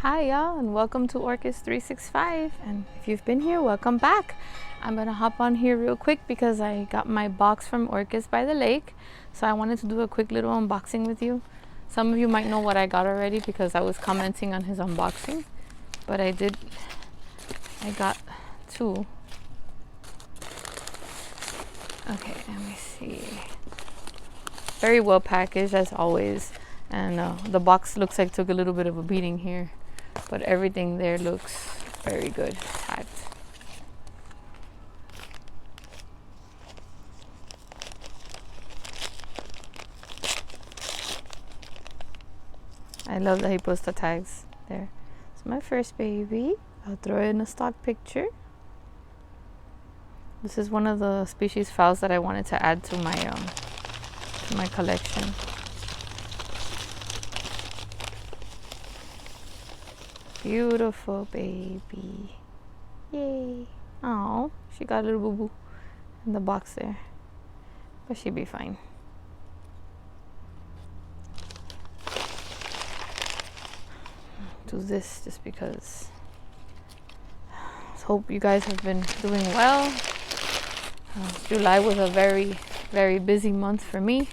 Hi y'all, and welcome to Orchids 365, and if you've been here, welcome back. I'm gonna hop on here real quick because I got my box from Orchids by the lake, so I wanted to do a quick little unboxing with you. Some of you might know what I got already because I was commenting on his unboxing, but I got two. Okay, let me see. Very well packaged as always, and the box looks like it took a little bit of a beating here, but everything there looks very good packed. I love that he puts the tags there. It's my first baby. I'll throw in a stock picture. This is one of the species files that I wanted to add to my collection. Beautiful baby. Yay. Oh, she got a little boo-boo in the box there, but she'll be fine. Do this just because. Hope you guys have been doing well. July was a very, very busy month for me,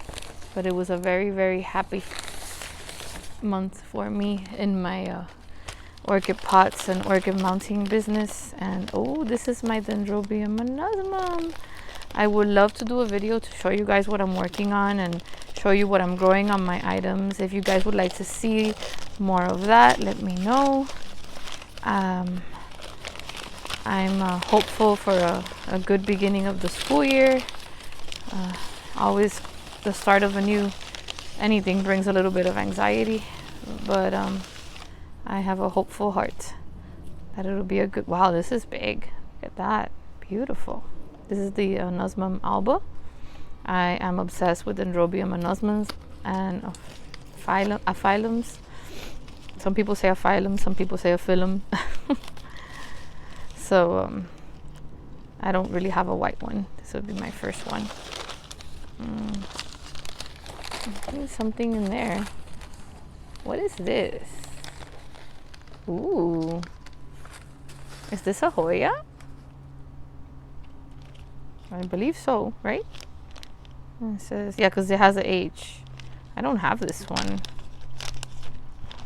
but it was a very, very happy month for me in my orchid pots and orchid mounting business. And oh, this is my Dendrobium monosmum. I would love to do a video to show you guys what I'm working on and show you what I'm growing on my items. If you guys would like to see more of that, let me know. I'm hopeful for a good beginning of the school year. Always the start of anything brings a little bit of anxiety, but I have a hopeful heart that it'll be a good. Wow, this is big. Look at that. Beautiful. This is the Anosmum alba. I am obsessed with Dendrobium anosmums and aphyllums. Some people say aphyllum, some people say aphyllum. So I don't really have a white one. This would be my first one. There's something in there. What is this? Ooh. Is this a Hoya? I believe so, right? It says, yeah, because it has an H. I don't have this one.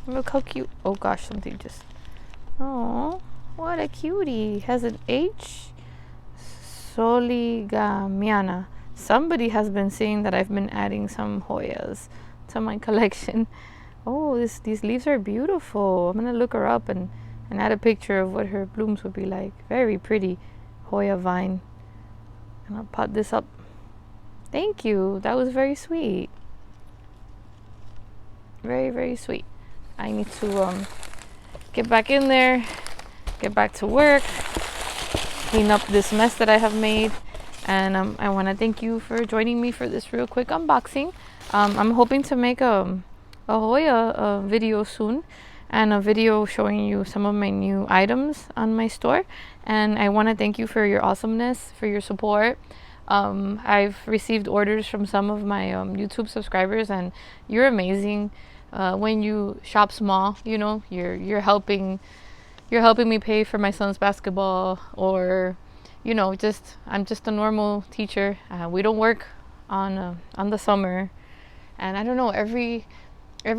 Look how cute. Oh gosh, something just. Oh. What a cutie. Has an H. Soligamiana. Somebody has been saying that I've been adding some Hoyas to my collection. Oh, these leaves are beautiful. I'm going to look her up and add a picture of what her blooms would be like. Very pretty Hoya vine. And I'll pot this up. Thank you. That was very sweet. Very, very sweet. I need to get back in there. Get back to work, clean up this mess that I have made, and I want to thank you for joining me for this real quick unboxing. I'm hoping to make a Hoya video soon, and a video showing you some of my new items on my store. And I want to thank you for your awesomeness, for your support. I've received orders from some of my YouTube subscribers, and you're amazing. When you shop small, you know, you're helping me pay for my son's basketball, or you know, I'm just a normal teacher. We don't work on the summer, and I don't know, every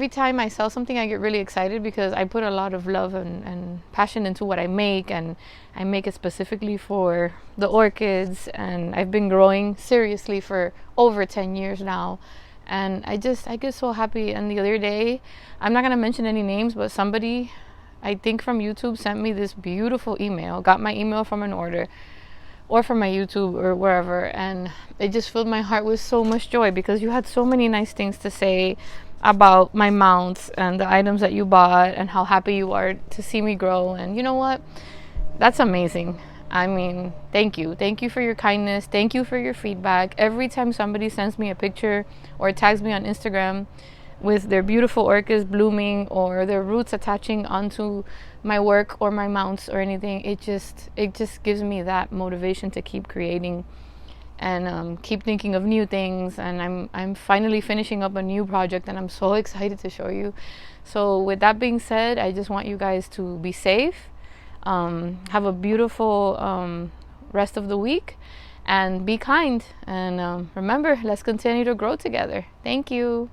time I sell something I get really excited because I put a lot of love and passion into what I make, and I make it specifically for the orchids, and I've been growing seriously for over 10 years now. And I get so happy. And the other day, I'm not gonna mention any names, but somebody, I think from YouTube, sent me this beautiful email, got my email from an order or from my YouTube or wherever, and it just filled my heart with so much joy because you had so many nice things to say about my mounts and the items that you bought and how happy you are to see me grow. And you know what? That's amazing. I mean, thank you. Thank you for your kindness. Thank you for your feedback. Every time somebody sends me a picture or tags me on Instagram with their beautiful orchids blooming or their roots attaching onto my work or my mounts or anything, it just gives me that motivation to keep creating. and keep thinking of new things. And I'm finally finishing up a new project, and I'm so excited to show you. So with that being said, I just want you guys to be safe, have a beautiful rest of the week, and be kind. And remember, let's continue to grow together. Thank you.